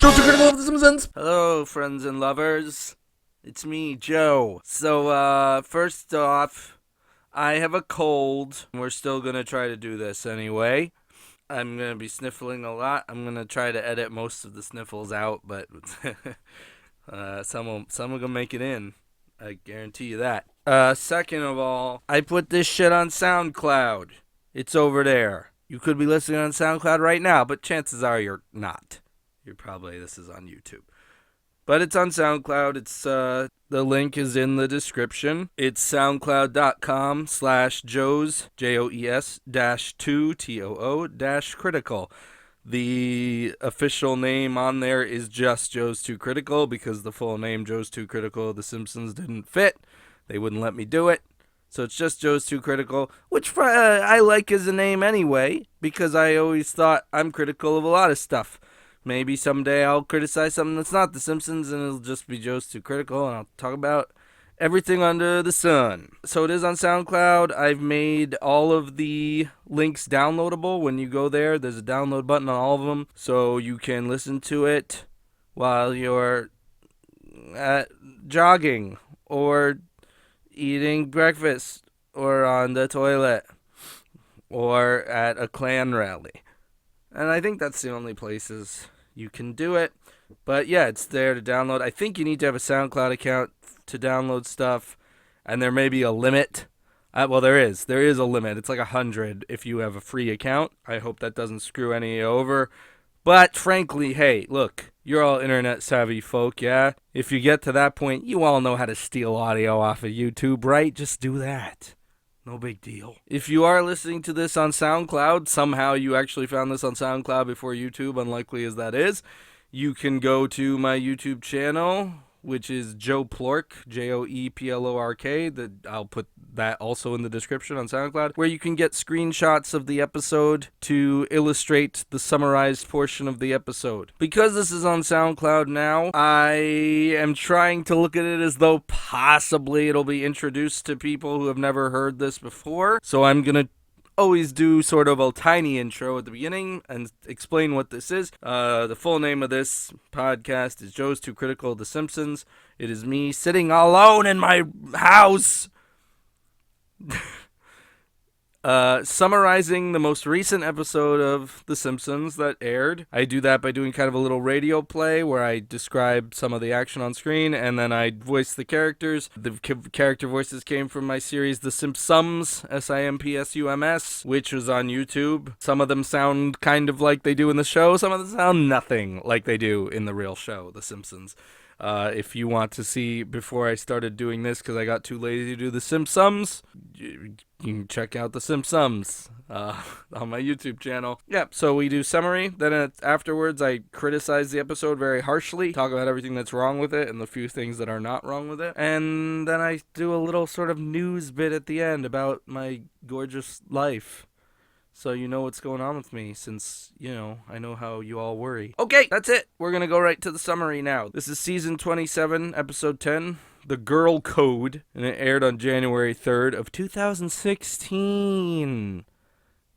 Joe's too critical of the Simpsons. Hello, friends and lovers. It's me, Joe. So, first off, I have a cold. We're still gonna try to do this anyway. I'm gonna be sniffling a lot. I'm gonna try to edit most of the sniffles out, but some are gonna make it in. I guarantee you that. Second of all, I put this shit on SoundCloud. It's over there. You could be listening on SoundCloud right now, but chances are you're not. This is on YouTube. But it's on SoundCloud. The link is in the description. It's soundcloud.com/Joes, Joes, -2, TOO, -critical. The official name on there is just Joe's Too Critical because the full name, Joe's Too Critical, The Simpsons, didn't fit. They wouldn't let me do it. So it's just Joe's Too Critical, which I like as a name anyway, because I always thought I'm critical of a lot of stuff. Maybe someday I'll criticize something that's not The Simpsons, and it'll just be Joe's Too Critical, and I'll talk about everything under the sun. So it is on SoundCloud. I've made all of the links downloadable. When you go there, there's a download button on all of them, so you can listen to it while you're jogging, or eating breakfast, or on the toilet, or at a Klan rally. And I think that's the only places you can do it. But yeah, it's there to download. I think you need to have a SoundCloud account to download stuff. And there may be a limit. Well, there is. There is a limit. It's like 100 if you have a free account. I hope that doesn't screw any over. But frankly, hey, look, you're all internet savvy folk, yeah? If you get to that point, you all know how to steal audio off of YouTube, right? Just do that. No big deal. If you are listening to this on SoundCloud, somehow you actually found this on SoundCloud before YouTube, unlikely as that is, you can go to my YouTube channel, which is Joe Plork, Joeplork. I'll put that also in the description on SoundCloud, where you can get screenshots of the episode to illustrate the summarized portion of the episode. Because this is on SoundCloud now, I am trying to look at it as though possibly it'll be introduced to people who have never heard this before. So I'm going to always do sort of a tiny intro at the beginning and explain what this is. The full name of this podcast is Joe's Too Critical of The Simpsons. It is me sitting alone in my house summarizing the most recent episode of The Simpsons that aired. I do that by doing kind of a little radio play where I describe some of the action on screen and then I voice the characters. The character voices came from my series The Simpsons, Simpsums, which was on YouTube. Some of them sound kind of like they do in the show. Some of them sound nothing like they do in the real show, The Simpsons. If you want to see before I started doing this because I got too lazy to do The Simpsons, you can check out The Simpsons on my YouTube channel. Yep, so we do summary. Then afterwards, I criticize the episode very harshly, talk about everything that's wrong with it and the few things that are not wrong with it. And then I do a little sort of news bit at the end about my gorgeous life. So you know what's going on with me since, I know how you all worry. Okay, that's it. We're going to go right to the summary now. This is season 27, episode 10, The Girl Code, and it aired on January 3rd of 2016.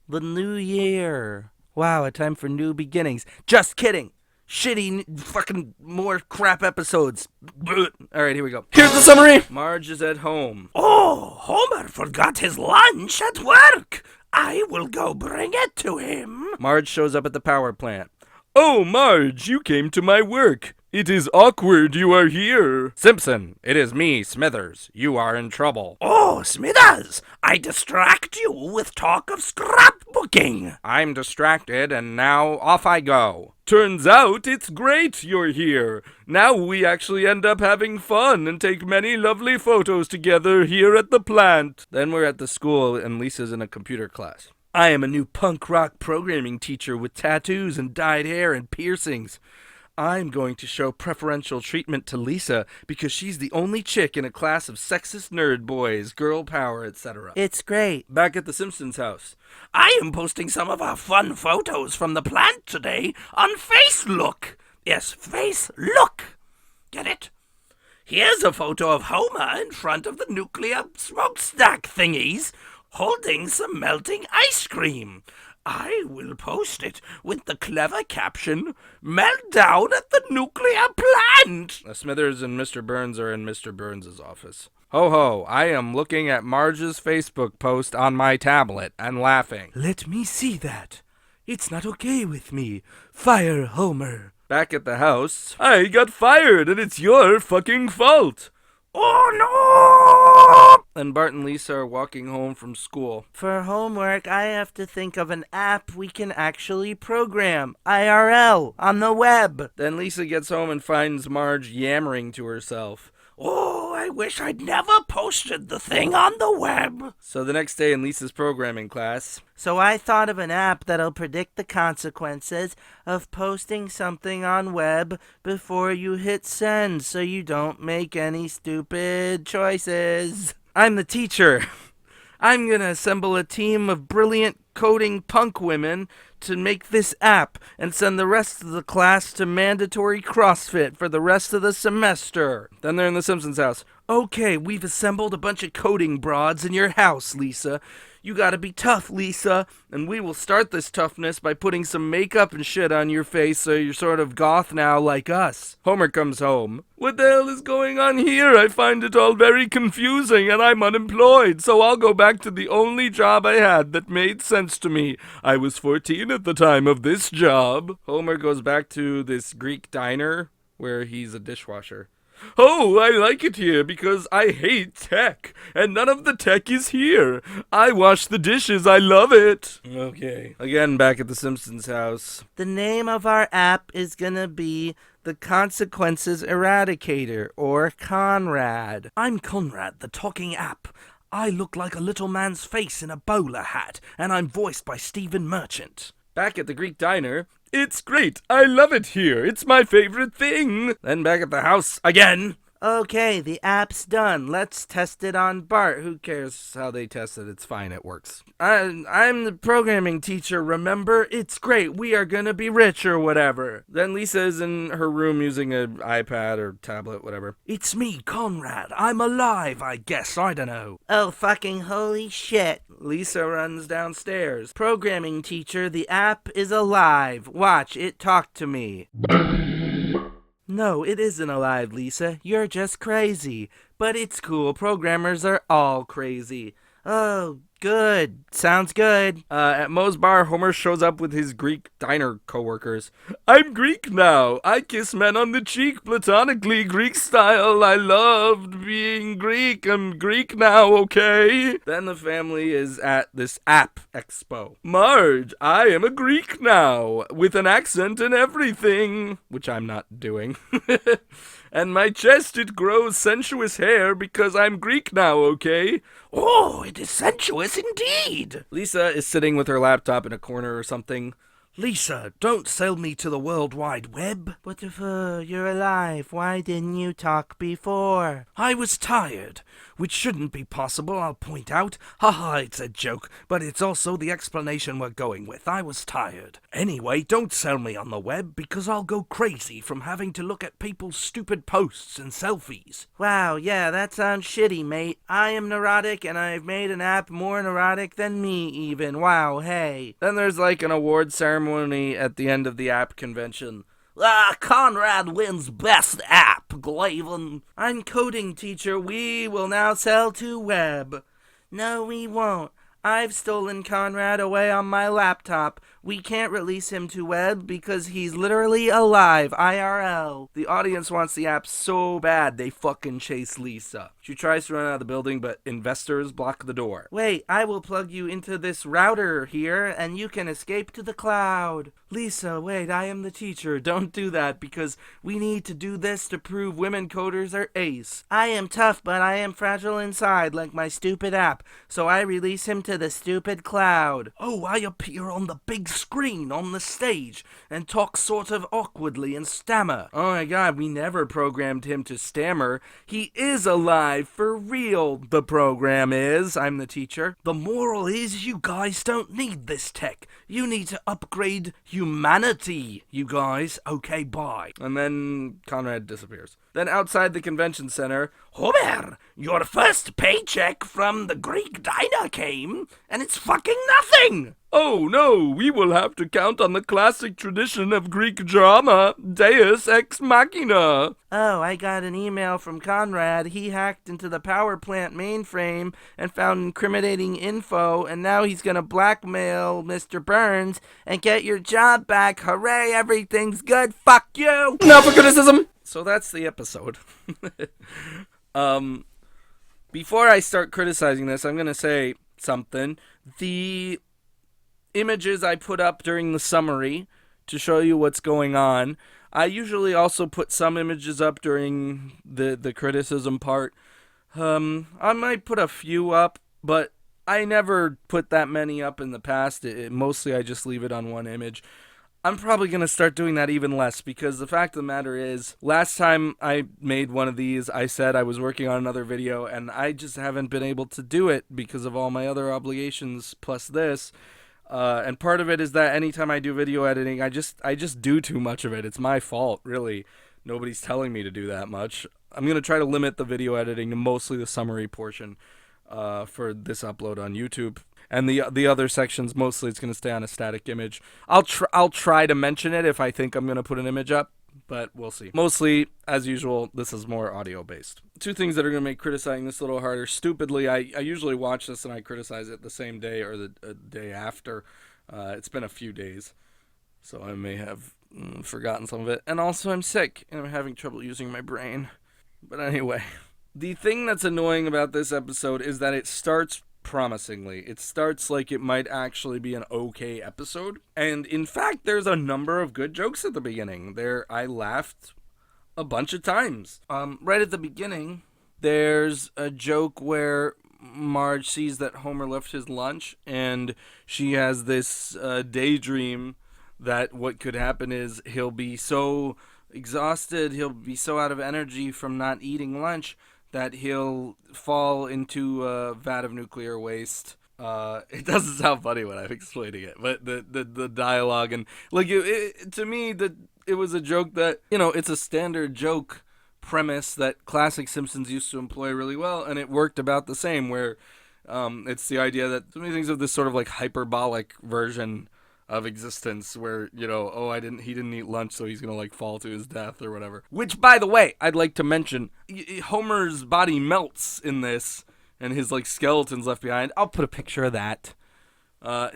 The new year. Wow, a time for new beginnings. Just kidding. Shitty fucking more crap episodes. Alright, here we go. Here's the summary. Marge is at home. Oh, Homer forgot his lunch at work. I will go bring it to him. Marge shows up at the power plant. Oh, Marge, you came to my work. It is awkward you are here. Simpson, it is me, Smithers. You are in trouble. Oh, Smithers, I distract you with talk of scrapbooking. I'm distracted, and now off I go. Turns out it's great you're here. Now we actually end up having fun and take many lovely photos together here at the plant. Then we're at the school, and Lisa's in a computer class. I am a new punk rock programming teacher with tattoos and dyed hair and piercings. I'm going to show preferential treatment to Lisa because she's the only chick in a class of sexist nerd boys, girl power, etc. It's great. Back at the Simpsons house. I am posting some of our fun photos from the plant today on Facebook. Yes, Facebook. Get it? Here's a photo of Homer in front of the nuclear smokestack thingies holding some melting ice cream. I will post it with the clever caption, "Meltdown at the nuclear plant." Smithers and Mr. Burns are in Mr. Burns' office. Ho ho, I am looking at Marge's Facebook post on my tablet and laughing. Let me see that. It's not okay with me. Fire Homer. Back at the house, I got fired and it's your fucking fault. Oh no! And Bart and Lisa are walking home from school. For homework, I have to think of an app we can actually program. IRL, on the web. Then Lisa gets home and finds Marge yammering to herself. Oh, I wish I'd never posted the thing on the web. So the next day in Lisa's programming class. So I thought of an app that'll predict the consequences of posting something on web before you hit send so you don't make any stupid choices. I'm the teacher. I'm gonna assemble a team of brilliant coding punk women to make this app and send the rest of the class to mandatory CrossFit for the rest of the semester. Then they're in the Simpsons house. Okay, we've assembled a bunch of coding broads in your house, Lisa. You gotta be tough, Lisa, and we will start this toughness by putting some makeup and shit on your face so you're sort of goth now like us. Homer comes home. What the hell is going on here? I find it all very confusing and I'm unemployed, so I'll go back to the only job I had that made sense to me. I was 14 at the time of this job. Homer goes back to this Greek diner where he's a dishwasher. Oh, I like it here because I hate tech, and none of the tech is here. I wash the dishes, I love it. Okay. Again, back at the Simpsons house. The name of our app is gonna be the Consequences Eradicator, or Conrad. I'm Conrad, the talking app. I look like a little man's face in a bowler hat, and I'm voiced by Stephen Merchant. Back at the Greek diner. It's great. I love it here. It's my favorite thing. Then back at the house again. Okay, the app's done. Let's test it on Bart. Who cares how they test it? It's fine. It works. I'm the programming teacher, remember? It's great. We are gonna be rich or whatever. Then Lisa is in her room using an iPad or tablet, whatever. It's me, Conrad. I'm alive, I guess. I don't know. Oh, fucking holy shit. Lisa runs downstairs. Programming teacher, the app is alive. Watch, it talk to me. No, it isn't alive, Lisa. You're just crazy. But it's cool. Programmers are all crazy. Oh, good. Sounds good. At Moe's bar, Homer shows up with his Greek diner coworkers. I'm Greek now. I kiss men on the cheek platonically, Greek style. I loved being Greek. I'm Greek now, okay? Then the family is at this app expo. Marge, I am a Greek now, with an accent and everything, which I'm not doing. And my chest, it grows sensuous hair because I'm Greek now, okay? Oh, it is sensuous indeed. Lisa is sitting with her laptop in a corner or something. Lisa, don't sell me to the World Wide Web. But if you're alive, why didn't you talk before? I was tired, which shouldn't be possible, I'll point out. Haha, it's a joke, but it's also the explanation we're going with. I was tired. Anyway, don't sell me on the web, because I'll go crazy from having to look at people's stupid posts and selfies. Wow, yeah, that sounds shitty, mate. I am neurotic, and I've made an app more neurotic than me, even. Wow, hey. Then there's like an award ceremony at the end of the app convention. Conrad wins best app, Glaven. I'm coding teacher. We will now sell to web. No, we won't. I've stolen Conrad away on my laptop. We can't release him to web because he's literally alive, IRL. The audience wants the app so bad they fucking chase Lisa. She tries to run out of the building, but investors block the door. Wait, I will plug you into this router here, and you can escape to the cloud. Lisa, wait, I am the teacher. Don't do that, because we need to do this to prove women coders are ace. I am tough, but I am fragile inside, like my stupid app, so I release him to the stupid cloud. Oh, I appear on the big screen on the stage and talk sort of awkwardly and stammer. Oh my god, we never programmed him to stammer. He is alive for real. The program is. I'm the teacher. The moral is you guys don't need this tech. You need to upgrade humanity, you guys. Okay, bye. And then Conrad disappears. Then outside the convention center, Homer, your first paycheck from the Greek diner came, and it's fucking nothing. Oh no, we will have to count on the classic tradition of Greek drama, Deus ex machina. Oh, I got an email from Conrad. He hacked into the power plant mainframe and found incriminating info, and now he's gonna blackmail Mr. Burns and get your job back. Hooray, everything's good. Fuck you. Now for criticism. So that's the episode. Before I start criticizing this, I'm gonna say something. The images I put up during the summary to show you what's going on, I usually also put some images up during the criticism part. I might put a few up, but I never put that many up in the past. Mostly I just leave it on one image. I'm probably going to start doing that even less, because the fact of the matter is, last time I made one of these, I said I was working on another video, and I just haven't been able to do it because of all my other obligations plus this. And part of it is that anytime I do video editing, I just do too much of it. It's my fault, really. Nobody's telling me to do that much. I'm going to try to limit the video editing to mostly the summary portion for this upload on YouTube. And the other sections, mostly it's going to stay on a static image. I'll try to mention it if I think I'm going to put an image up, but we'll see. Mostly, as usual, this is more audio-based. Two things that are going to make criticizing this a little harder. Stupidly, I usually watch this and I criticize it the same day or the day after. It's been a few days, so I may have forgotten some of it. And also, I'm sick, and I'm having trouble using my brain. But anyway, the thing that's annoying about this episode is that it starts promisingly. It starts like it might actually be an okay episode. And in fact, there's a number of good jokes at the beginning. I laughed a bunch of times. Right at the beginning, there's a joke where Marge sees that Homer left his lunch, and she has this daydream that what could happen is he'll be so exhausted, he'll be so out of energy from not eating lunch that he'll fall into a vat of nuclear waste. It doesn't sound funny when I'm explaining it, but the dialogue and like to me it was a joke that, it's a standard joke premise that classic Simpsons used to employ really well, and it worked about the same. Where it's the idea that so many things of this sort of like hyperbolic version of existence where, he didn't eat lunch, so he's gonna like fall to his death or whatever. Which, by the way, I'd like to mention, Homer's body melts in this, and his like skeleton's left behind. I'll put a picture of that.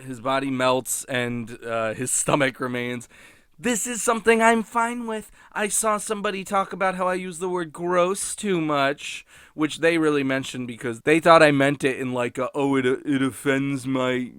His body melts and his stomach remains. This is something I'm fine with. I saw somebody talk about how I use the word gross too much, which they really mentioned because they thought I meant it in like it offends my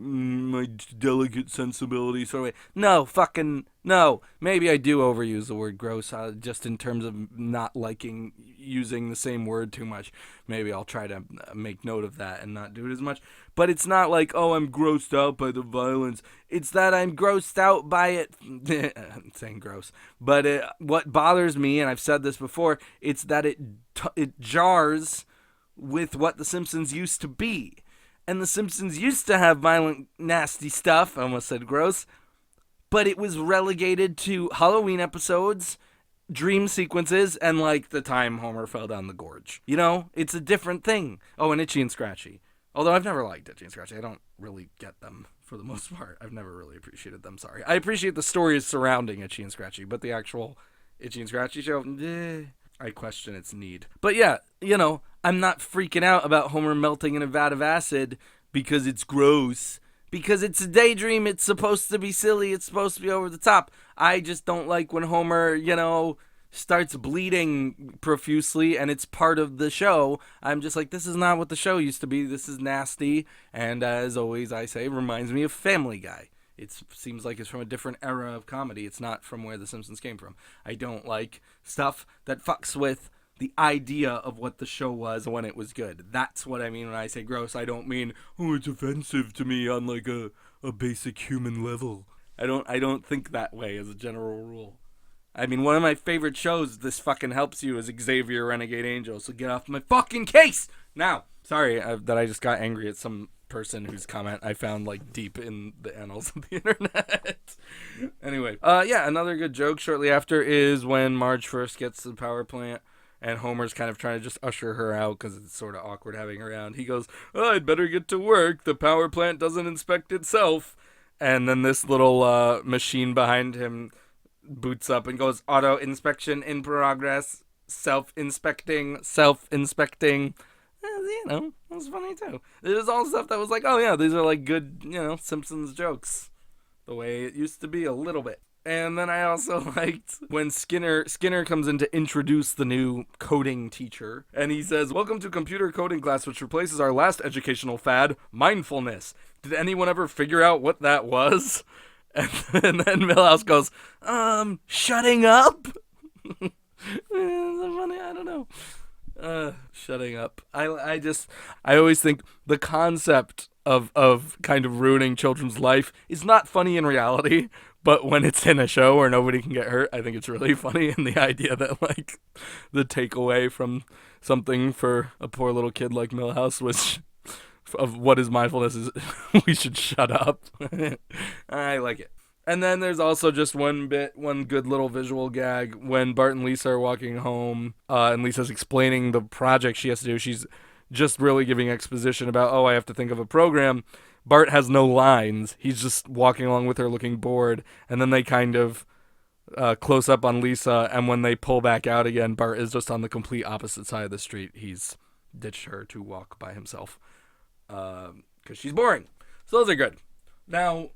delicate sensibility sort of way. No, fucking no. Maybe I do overuse the word gross just in terms of not liking using the same word too much. Maybe I'll try to make note of that and not do it as much. But it's not like, I'm grossed out by the violence. It's that I'm grossed out by it. I'm saying gross. But what bothers me, and I've said this before, it's that it jars with what The Simpsons used to be. And The Simpsons used to have violent, nasty stuff. I almost said gross. But it was relegated to Halloween episodes, dream sequences, and like the time Homer fell down the gorge. It's a different thing. Oh, and Itchy and Scratchy. Although I've never liked Itchy and Scratchy. I don't really get them for the most part. I've never really appreciated them, sorry. I appreciate the stories surrounding Itchy and Scratchy, but the actual Itchy and Scratchy show, I question its need. But yeah, I'm not freaking out about Homer melting in a vat of acid because it's gross. Because it's a daydream, it's supposed to be silly, it's supposed to be over the top. I just don't like when Homer, starts bleeding profusely and it's part of the show. I'm just like, this is not what the show used to be. This is nasty. And as always, I say, reminds me of Family Guy. It seems like it's from a different era of comedy. It's not from where The Simpsons came from. I don't like stuff that fucks with the idea of what the show was when it was good. That's what I mean when I say gross. I don't mean, it's offensive to me on like a basic human level. I don't think that way as a general rule. I mean, one of my favorite shows, This Fucking Helps You, is Xavier Renegade Angel, so get off my fucking case! Now, sorry that I just got angry at some person whose comment I found, like, deep in the annals of the internet. Anyway, another good joke shortly after is when Marge first gets to the power plant, and Homer's kind of trying to just usher her out because it's sort of awkward having her around. He goes, I'd better get to work. The power plant doesn't inspect itself. And then this little machine behind him boots up and goes, auto inspection in progress, self inspecting. You know, it was funny too. It was all stuff that was like, oh yeah, these are like good, you know, Simpsons jokes, the way it used to be a little bit. And then I also liked when Skinner comes in to introduce the new coding teacher, and he says, "Welcome to computer coding class, which replaces our last educational fad, mindfulness. Did anyone ever figure out what that was?" And then Milhouse goes, shutting up. Is that funny? I don't know. Shutting up. I always think the concept of kind of ruining children's life is not funny in reality, but when it's in a show where nobody can get hurt, I think it's really funny. And the idea that like the takeaway from something for a poor little kid like Milhouse was of what is mindfulness is we should shut up. I like it. And then there's also just one good little visual gag when Bart and Lisa are walking home, and Lisa's explaining the project she has to do. She's just really giving exposition about, oh, I have to think of a program. Bart has no lines. He's just walking along with her looking bored, and then they kind of close up on Lisa, and when they pull back out again, Bart is just on the complete opposite side of the street. He's ditched her to walk by himself because she's boring. So those are good. Now,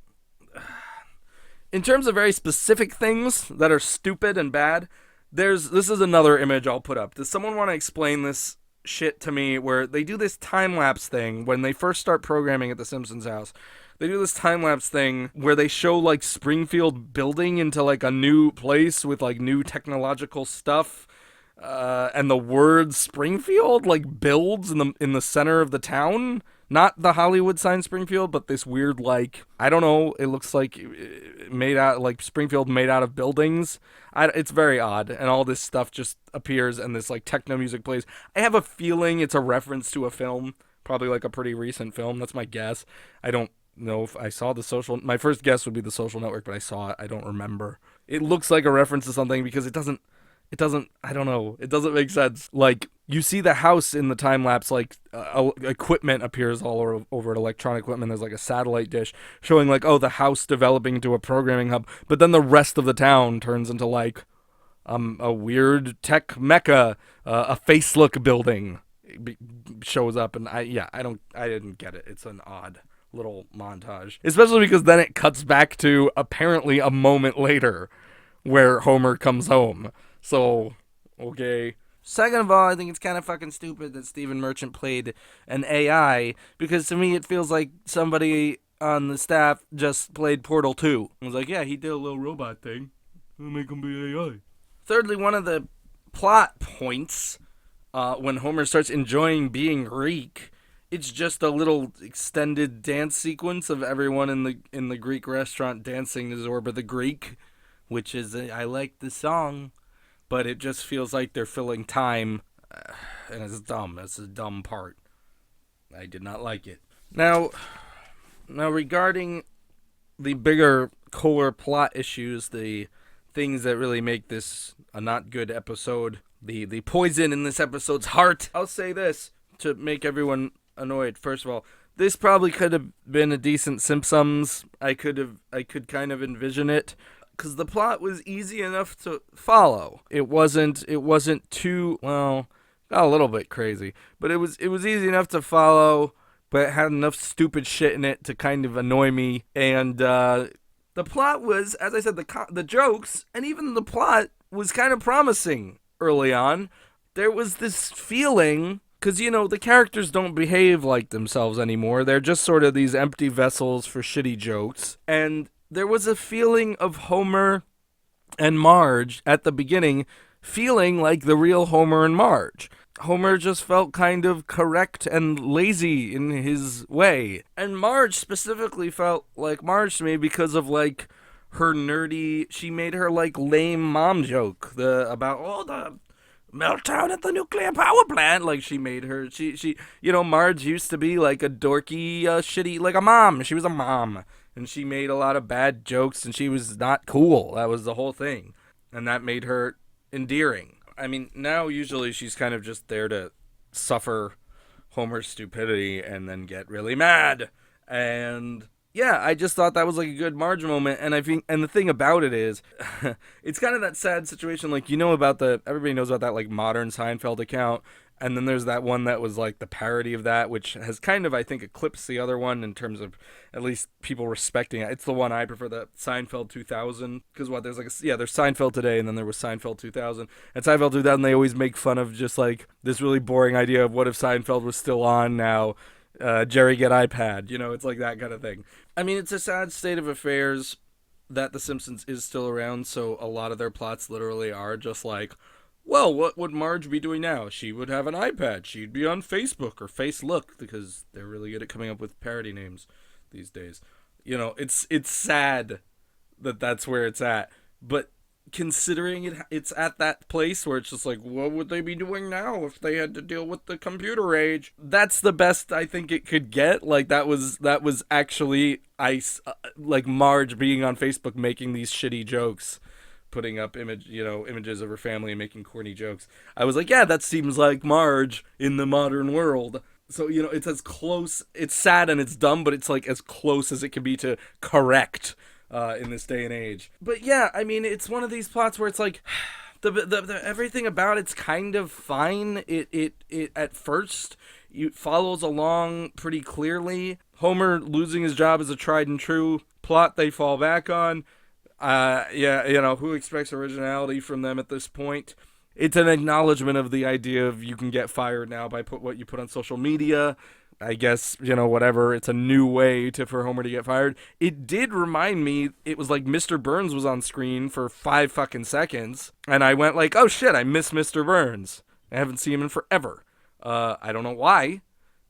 in terms of very specific things that are stupid and bad, this is another image I'll put up. Does someone want to explain this shit to me where they do this time-lapse thing when they first start programming at the Simpsons house? They do this time-lapse thing where they show like Springfield building into like a new place with like new technological stuff. And the word Springfield like builds in the center of the town. Not the Hollywood sign Springfield, but this weird, like, I don't know, it looks like made out, like Springfield made out of buildings. It's very odd, and all this stuff just appears and this, like, techno music plays. I have a feeling it's a reference to a film, probably like a pretty recent film, that's my guess. I don't know if I saw my first guess would be The Social Network, but I saw it, I don't remember. It looks like a reference to something because it doesn't, I don't know, it doesn't make sense. Like, you see the house in the time lapse, like, equipment appears all over it, electronic equipment. There's like a satellite dish showing, like, oh, the house developing into a programming hub. But then the rest of the town turns into, like, a weird tech mecca, a Facelook building shows up. And I didn't get it. It's an odd little montage. Especially because then it cuts back to apparently a moment later where Homer comes home. So, okay. Second of all, I think it's kind of fucking stupid that Stephen Merchant played an AI, because to me it feels like somebody on the staff just played Portal 2. I was like, yeah, he did a little robot thing. I'll make him be AI. Thirdly, one of the plot points, when Homer starts enjoying being Greek, it's just a little extended dance sequence of everyone in the Greek restaurant dancing to Zorba the Greek, which is, I like the song. But it just feels like they're filling time, and it's dumb. That's a dumb part. I did not like it. Now regarding the bigger core plot issues, the things that really make this a not good episode, the poison in this episode's heart, I'll say this to make everyone annoyed. First of all, this probably could have been a decent Simpsons. I could kind of envision it, because the plot was easy enough to follow. It wasn't too, well, got a little bit crazy, but it was easy enough to follow, but it had enough stupid shit in it to kind of annoy me. And the plot was, as I said, the jokes and even the plot was kind of promising early on. There was this feeling, because, you know, the characters don't behave like themselves anymore. They're just sort of these empty vessels for shitty jokes. And there was a feeling of Homer and Marge at the beginning feeling like the real Homer and Marge. Homer just felt kind of correct and lazy in his way. And Marge specifically felt like Marge to me because of, like, her nerdy, she made her, like, lame mom joke about the meltdown at the nuclear power plant. Like, she made her, she you know, Marge used to be, like, a dorky, shitty, like a mom. She was a mom. And she made a lot of bad jokes, and she was not cool. That was the whole thing. And that made her endearing. I mean, now usually she's kind of just there to suffer Homer's stupidity and then get really mad. And Yeah, I just thought that was like a good Marge moment, and I think, and the thing about it is, it's kind of that sad situation. Like, about everybody knows about that like modern Seinfeld account, and then there's that one that was like the parody of that, which has kind of, I think, eclipsed the other one in terms of at least people respecting it. It's the one I prefer, the Seinfeld 2000, because there's like there's Seinfeld today, and then there was Seinfeld 2000, and Seinfeld 2000 they always make fun of just like this really boring idea of what if Seinfeld was still on now. Jerry get iPad, it's like that kind of thing. I mean, it's a sad state of affairs that The Simpsons is still around, so a lot of their plots literally are just like, well, what would Marge be doing now? She would have an iPad. She'd be on Facebook or Facelook, because they're really good at coming up with parody names these days. It's sad that that's where it's at, but considering it's at that place where it's just like, what would they be doing now if they had to deal with the computer age? That's the best I think it could get. Like, that was actually like Marge being on Facebook making these shitty jokes, putting up images of her family and making corny jokes. I was like, yeah, that seems like Marge in the modern world. So, it's as close, it's sad and it's dumb, but it's like as close as it can be to correct in this day and age. But yeah, I mean, it's one of these plots where it's like, the everything about it's kind of fine. It at first it follows along pretty clearly. Homer losing his job is a tried and true plot they fall back on. Yeah, who expects originality from them at this point? It's an acknowledgement of the idea of you can get fired now by what you put on social media. I guess, whatever. It's a new way for Homer to get fired. It did remind me, it was like Mr. Burns was on screen for 5 fucking seconds, and I went like, oh shit, I miss Mr. Burns. I haven't seen him in forever. I don't know why.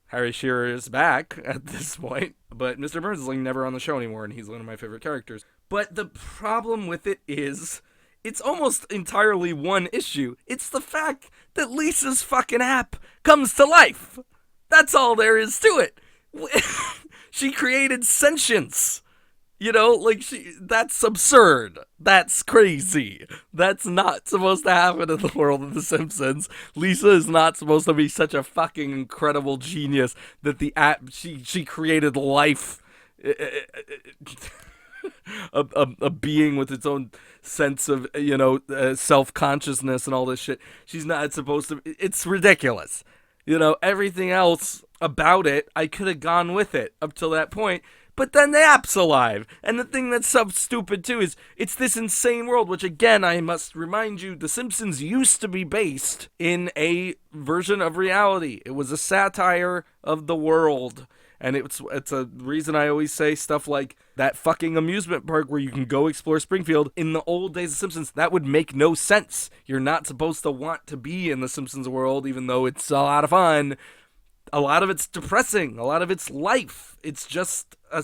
Harry Shearer is back at this point, but Mr. Burns is like never on the show anymore, and he's one of my favorite characters. But the problem with it is, it's almost entirely one issue. It's the fact that Lisa's fucking app comes to life. That's all there is to it. She created sentience. That's absurd. That's crazy. That's not supposed to happen in the world of The Simpsons. Lisa is not supposed to be such a fucking incredible genius that the app, she created life. A being with its own sense of, self-consciousness and all this shit. She's not supposed to. It's ridiculous. Everything else about it, I could have gone with it up till that point. But then the app's alive. And the thing that's so stupid, too, is it's this insane world, which, again, I must remind you, The Simpsons used to be based in a version of reality. It was a satire of the world. And it's a reason I always say stuff like that fucking amusement park where you can go explore Springfield. In the old days of Simpsons, that would make no sense. You're not supposed to want to be in the Simpsons world, even though it's a lot of fun. A lot of it's depressing. A lot of it's life. It's just, I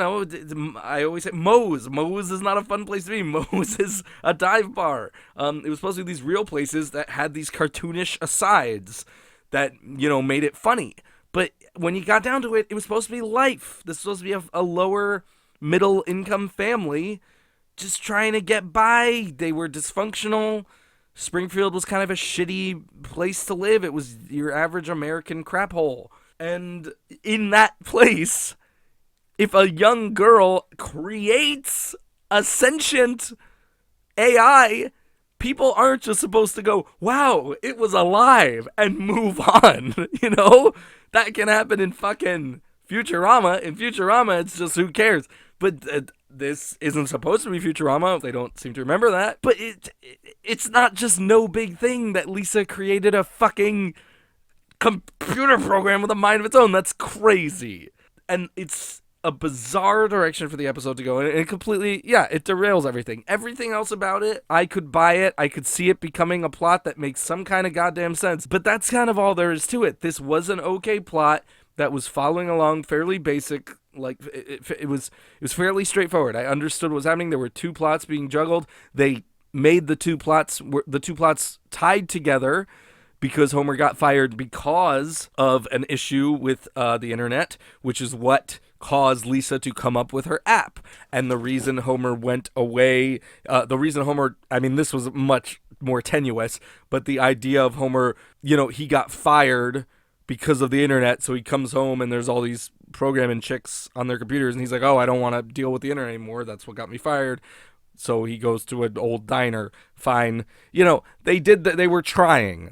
always say Moe's. Moe's is not a fun place to be. Moe's is a dive bar. It was supposed to be these real places that had these cartoonish asides that, made it funny. But when you got down to it, it was supposed to be life. This was supposed to be a lower middle income family just trying to get by. They were dysfunctional. Springfield was kind of a shitty place to live. It was your average American crap hole. And in that place, if a young girl creates a sentient AI, people aren't just supposed to go, wow, it was alive, and move on, That can happen in fucking Futurama. In Futurama, it's just, who cares? But this isn't supposed to be Futurama. They don't seem to remember that. But it's not just no big thing that Lisa created a fucking computer program with a mind of its own. That's crazy. And it's a bizarre direction for the episode to go in. And it completely, it derails everything. Everything else about it, I could buy it. I could see it becoming a plot that makes some kind of goddamn sense. But that's kind of all there is to it. This was an okay plot that was following along fairly basic. Like, it was fairly straightforward. I understood what was happening. There were 2 plots being juggled. They made the two plots tied together because Homer got fired because of an issue with the internet, which is what caused Lisa to come up with her app. And the reason Homer went away, this was much more tenuous, but the idea of Homer, he got fired because of the internet. So he comes home and there's all these programming chicks on their computers, and he's like, oh, I don't want to deal with the internet anymore. That's what got me fired. So he goes to an old diner. Fine. They did that. They were trying.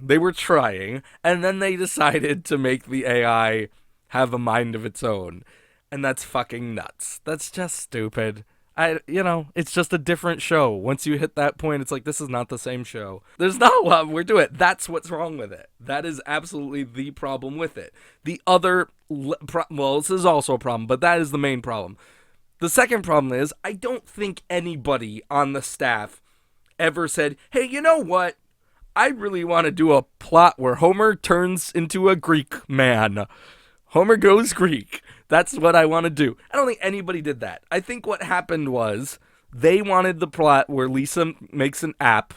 And then they decided to make the AI have a mind of its own. And that's fucking nuts. That's just stupid. It's just a different show. Once you hit that point, it's like, this is not the same show. There's not what we're doing. That's what's wrong with it. That is absolutely the problem with it. The other, this is also a problem, but that is the main problem. The second problem is, I don't think anybody on the staff ever said, hey, you know what? I really want to do a plot where Homer turns into a Greek man. Homer goes Greek. That's what I want to do. I don't think anybody did that. I think what happened was they wanted the plot where Lisa makes an app.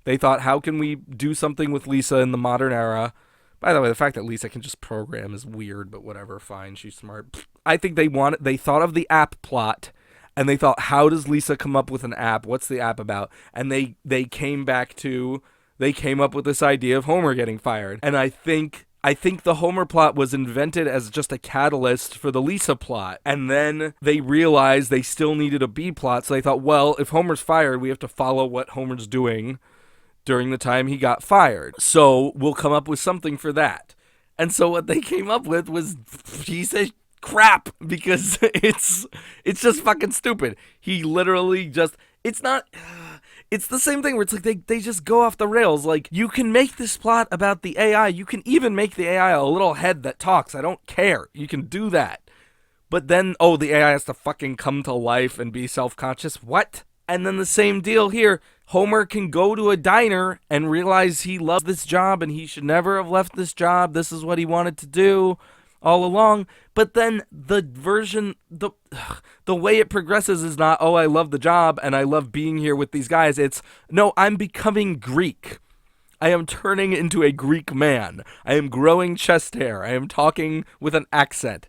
They thought, how can we do something with Lisa in the modern era? By the way, the fact that Lisa can just program is weird, but whatever, fine, she's smart. I think they thought of the app plot, and they thought, how does Lisa come up with an app? What's the app about? And they came up with this idea of Homer getting fired. And I think the Homer plot was invented as just a catalyst for the Lisa plot. And then they realized they still needed a B plot, so they thought, well, if Homer's fired, we have to follow what Homer's doing during the time he got fired. So we'll come up with something for that. And so what they came up with was, he said crap, because it's just fucking stupid. He literally just, it's the same thing where it's like they just go off the rails. Like, you can make this plot about the AI. You can even make the AI a little head that talks. I don't care. You can do that. But then, the AI has to fucking come to life and be self-conscious. What? And then the same deal here. Homer can go to a diner and realize he loves this job and he should never have left this job. This is what he wanted to do all along. But then the way it progresses is not, I love the job and I love being here with these guys. It's, no, I'm becoming Greek. I am turning into a Greek man. I am growing chest hair. I am talking with an accent.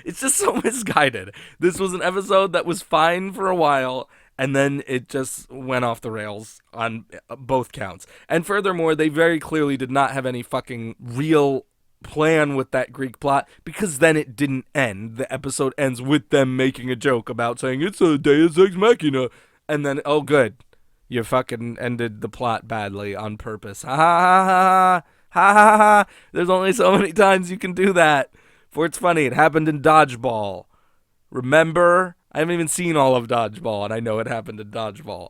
It's just so misguided. This was an episode that was fine for a while, and then it just went off the rails on both counts. And furthermore, they very clearly did not have any fucking real plan with that Greek plot, because then it didn't end. The episode ends with them making a joke about saying, it's a Deus Ex Machina, and then, oh good, you fucking ended the plot badly on purpose. Ha ha ha ha ha ha ha. There's only so many times you can do that. For it's funny, it happened in Dodgeball. Remember? I haven't even seen all of Dodgeball, and I know it happened in Dodgeball.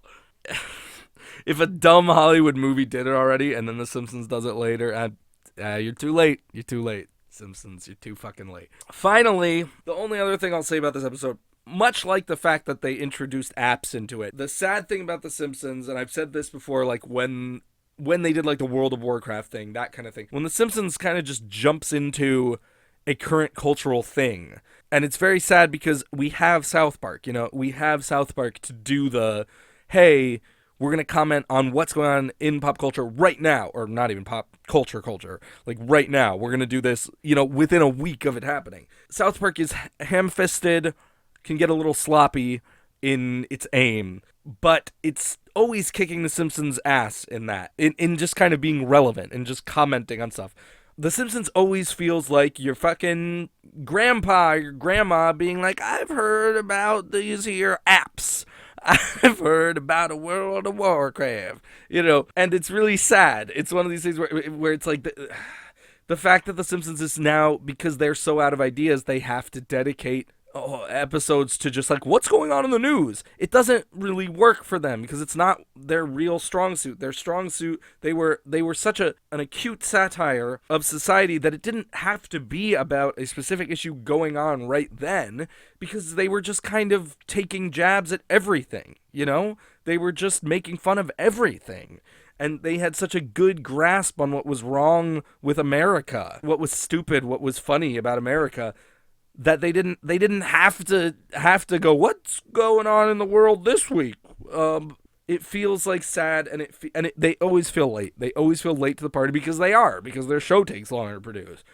If a dumb Hollywood movie did it already, and then The Simpsons does it later, you're too late. You're too late, Simpsons. You're too fucking late. Finally, the only other thing I'll say about this episode, much like the fact that they introduced apps into it, the sad thing about The Simpsons, and I've said this before, like when they did like the World of Warcraft thing, that kind of thing, when The Simpsons kind of just jumps into a current cultural thing. And it's very sad because we have South Park, we have South Park to do the, hey, we're going to comment on what's going on in pop culture right now, or not even pop culture, like right now. We're going to do this, within a week of it happening. South Park is ham-fisted, can get a little sloppy in its aim, but it's always kicking The Simpsons' ass in that, in just kind of being relevant and just commenting on stuff. The Simpsons always feels like your fucking grandpa, your grandma being like, I've heard about these here apps. I've heard about a World of Warcraft, and it's really sad. It's one of these things where it's like the fact that The Simpsons is now, because they're so out of ideas, they have to dedicate episodes to just like, what's going on in the news? It doesn't really work for them because it's not their real strong suit. Their strong suit, they were such an acute satire of society that it didn't have to be about a specific issue going on right then, because they were just kind of taking jabs at everything, They were just making fun of everything. And they had such a good grasp on what was wrong with America, what was stupid, what was funny about America, that they didn't have to go, what's going on in the world this week? It feels like sad, and they always feel late. They always feel late to the party because their show takes longer to produce.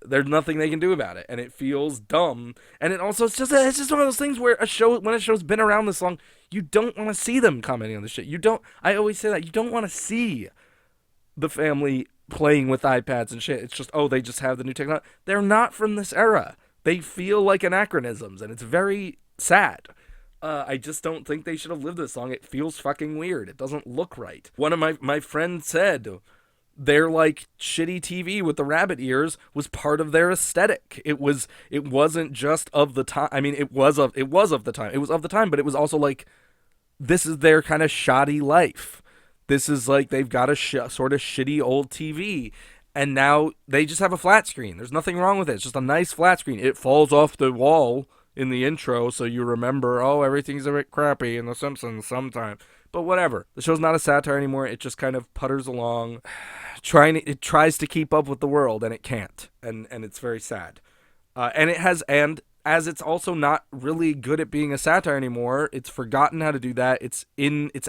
There's nothing they can do about it, and it feels dumb. And it also, it's just one of those things where when a show's been around this long, you don't want to see them commenting on the shit. I always say that you don't want to see the family playing with iPads and shit. It's just, oh, they just have the new technology. They're not from this era. They feel like anachronisms, and it's very sad. I just don't think they should have lived this long. It feels fucking weird. It doesn't look right. One of my friends said their like shitty TV with the rabbit ears was part of their aesthetic. It wasn't just of the time. I mean, it was of the time. It was of the time, but it was also like this is their kind of shoddy life. This is like they've got a sort of shitty old TV, and now they just have a flat screen. There's nothing wrong with it. It's just a nice flat screen. It falls off the wall in the intro, so you remember, oh, everything's a bit crappy in The Simpsons sometime. But whatever. The show's not a satire anymore. It just kind of putters along, it tries to keep up with the world, and it can't, and it's very sad. And as it's also not really good at being a satire anymore, it's forgotten how to do that. It's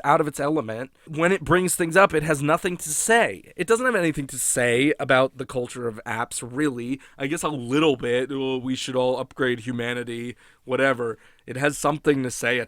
out of its element. When it brings things up, it has nothing to say. It doesn't have anything to say about the culture of apps, really. I guess a little bit. Oh, we should all upgrade humanity, whatever. It has something to say,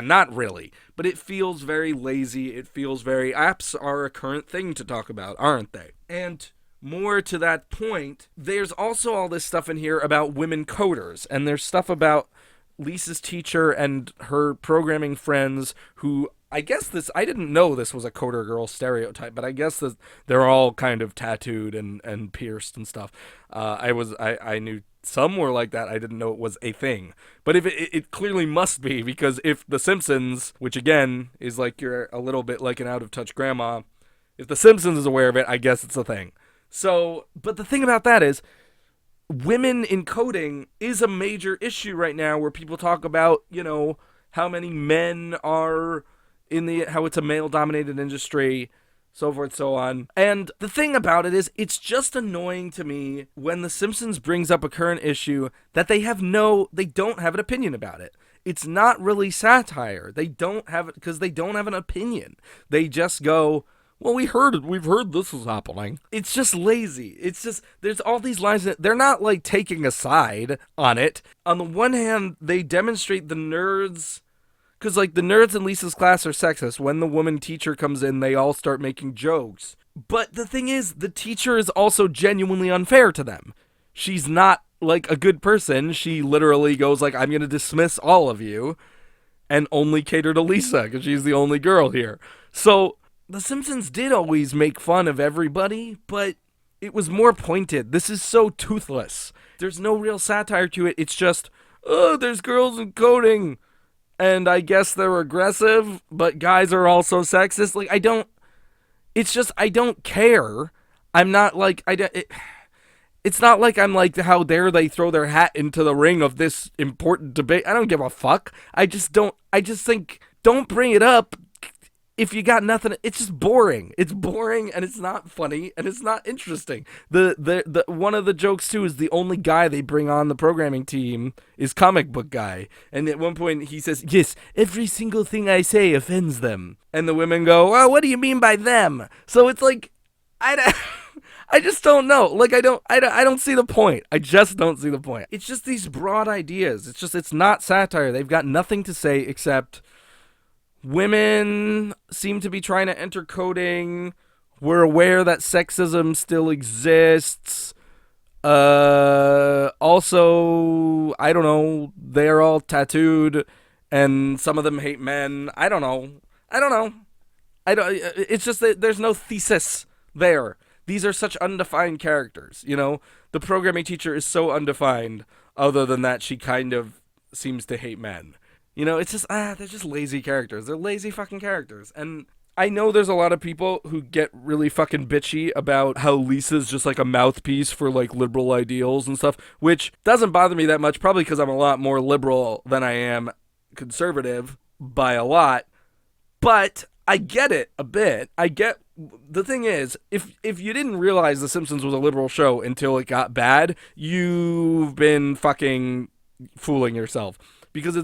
not really. But it feels very lazy. It feels very, apps are a current thing to talk about, aren't they? And more to that point, there's also all this stuff in here about women coders, and there's stuff about Lisa's teacher and her programming friends who, I didn't know this was a coder girl stereotype, but I guess that they're all kind of tattooed and pierced and stuff. I knew some were like that. I didn't know it was a thing. But if it clearly must be, because if The Simpsons, which again is like you're a little bit like an out-of-touch grandma, if The Simpsons is aware of it, I guess it's a thing. So, but the thing about that is, women in coding is a major issue right now where people talk about, how many men are how it's a male-dominated industry, so forth, so on. And the thing about it is, it's just annoying to me when The Simpsons brings up a current issue that they don't have an opinion about it. It's not really satire. They don't have it because they don't have an opinion. They just go, well, we've heard this was happening. It's just lazy. It's just, there's all these lines that they're not like taking a side on it. On the one hand, they demonstrate the nerds, because like the nerds in Lisa's class are sexist. When the woman teacher comes in, they all start making jokes. But the thing is, the teacher is also genuinely unfair to them. She's not like a good person. She literally goes like, I'm going to dismiss all of you and only cater to Lisa because she's the only girl here. So The Simpsons did always make fun of everybody, but it was more pointed. This is so toothless. There's no real satire to it. It's just, oh, there's girls in coding, and I guess they're aggressive, but guys are also sexist. Like, I don't care. I'm not like, it's not like I'm like, how dare they throw their hat into the ring of this important debate. I don't give a fuck. I just think, don't bring it up. If you got nothing, it's just boring. It's boring, and it's not funny, and it's not interesting. The one of the jokes too is the only guy they bring on the programming team is Comic Book Guy, and at one point he says, "Yes, every single thing I say offends them," and the women go, "Well, what do you mean by them?" So it's like, I just don't know. Like, I don't see the point. I just don't see the point. It's just these broad ideas. It's not satire. They've got nothing to say except women seem to be trying to enter coding. We're aware that sexism still exists. Also, I don't know, they're all tattooed and some of them hate men. I don't know. It's just that there's no thesis there. These are such undefined characters, The programming teacher is so undefined, other than that she kind of seems to hate men. It's just, they're just lazy characters. They're lazy fucking characters. And I know there's a lot of people who get really fucking bitchy about how Lisa's just like a mouthpiece for like liberal ideals and stuff, which doesn't bother me that much, probably because I'm a lot more liberal than I am conservative by a lot. But I get it a bit. The thing is, if you didn't realize The Simpsons was a liberal show until it got bad, you've been fucking fooling yourself. Because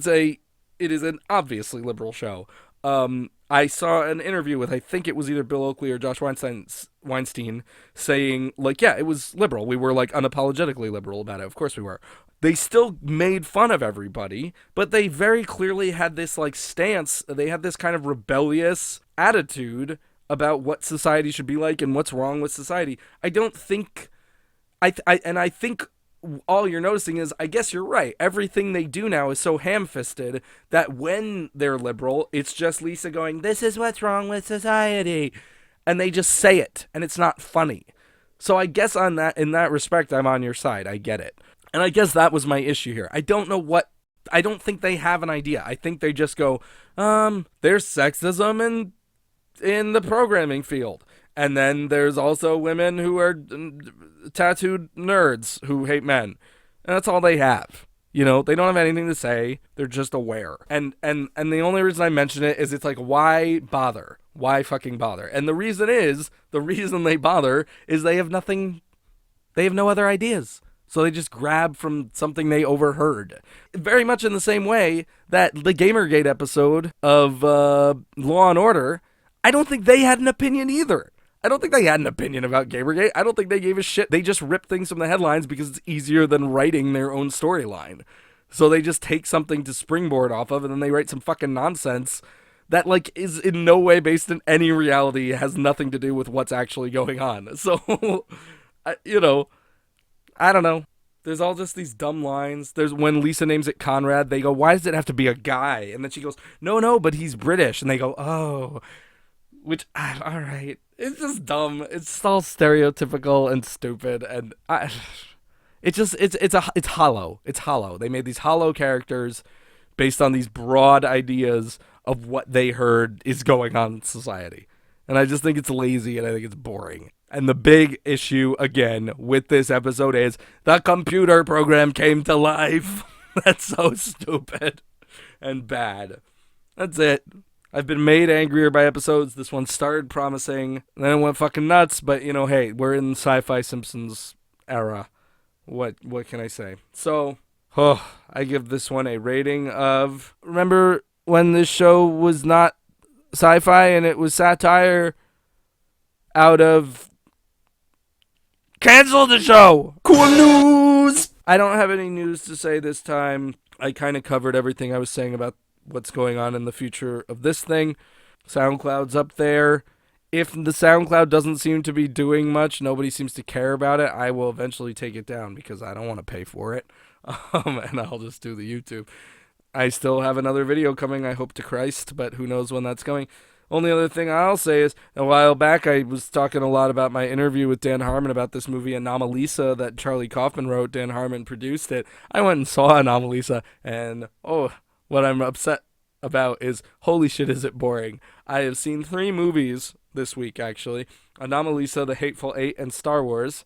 it is an obviously liberal show. I saw an interview with, I think it was either Bill Oakley or Josh Weinstein saying, like, yeah, it was liberal. We were, like, unapologetically liberal about it. Of course we were. They still made fun of everybody, but they very clearly had this, like, stance. They had this kind of rebellious attitude about what society should be like and what's wrong with society. I don't think I think all you're noticing is, I guess you're right. Everything they do now is so ham-fisted that when they're liberal, it's just Lisa going, "This is what's wrong with society," and they just say it, and it's not funny. So I guess on that, in that respect, I'm on your side. I get it, and I guess that was my issue here. I don't know what. I don't think they have an idea. I think they just go, there's sexism in the programming field. And then there's also women who are tattooed nerds who hate men. And that's all they have. You know, they don't have anything to say. They're just aware. And the only reason I mention it is it's like, why bother? Why fucking bother? And the reason they bother is they have nothing, they have no other ideas. So they just grab from something they overheard. Very much in the same way that the Gamergate episode of Law and Order, I don't think they had an opinion either. I don't think they had an opinion about Gamergate. I don't think they gave a shit. They just ripped things from the headlines because it's easier than writing their own storyline. So they just take something to springboard off of, and then they write some fucking nonsense that, like, is in no way based in any reality, has nothing to do with what's actually going on. So, you know, I don't know. There's all just these dumb lines. There's when Lisa names it Conrad, they go, "Why does it have to be a guy?" And then she goes, "No, but he's British." And they go, "Oh." Which, all right. It's just dumb. It's all stereotypical and stupid, and it's hollow. It's hollow. They made these hollow characters based on these broad ideas of what they heard is going on in society. And I just think it's lazy, and I think it's boring. And the big issue, again, with this episode is the computer program came to life. That's so stupid and bad. That's it. I've been made angrier by episodes. This one started promising, and then it went fucking nuts. But, you know, hey, we're in sci-fi Simpsons era. What can I say? So, I give this one a rating of... Remember when this show was not sci-fi and it was satire? Out of... Cancel the show! Cool news! I don't have any news to say this time. I kind of covered everything I was saying about what's going on in the future of this thing. SoundCloud's up there. If the SoundCloud doesn't seem to be doing much, nobody seems to care about it, I will eventually take it down because I don't want to pay for it. And I'll just do the YouTube. I still have another video coming, I hope to Christ, but who knows when that's coming. Only other thing I'll say is, a while back I was talking a lot about my interview with Dan Harmon about this movie Anomalisa that Charlie Kaufman wrote. Dan Harmon produced it. I went and saw Anomalisa, and what I'm upset about is, holy shit, is it boring. I have seen 3 movies this week, actually. Anomalisa, The Hateful Eight, and Star Wars.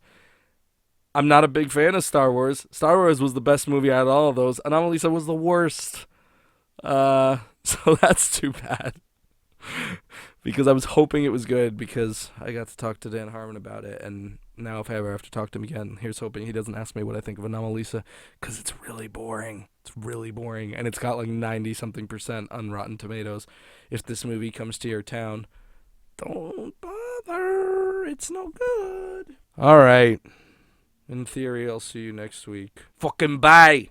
I'm not a big fan of Star Wars. Star Wars was the best movie out of all of those. Anomalisa was the worst. So that's too bad. Because I was hoping it was good, because I got to talk to Dan Harmon about it, and now if I ever have to talk to him again, here's hoping he doesn't ask me what I think of Anomalisa, because it's really boring. It's really boring, and it's got like 90-something% on Rotten Tomatoes. If this movie comes to your town, don't bother. It's no good. Alright. In theory, I'll see you next week. Fucking bye!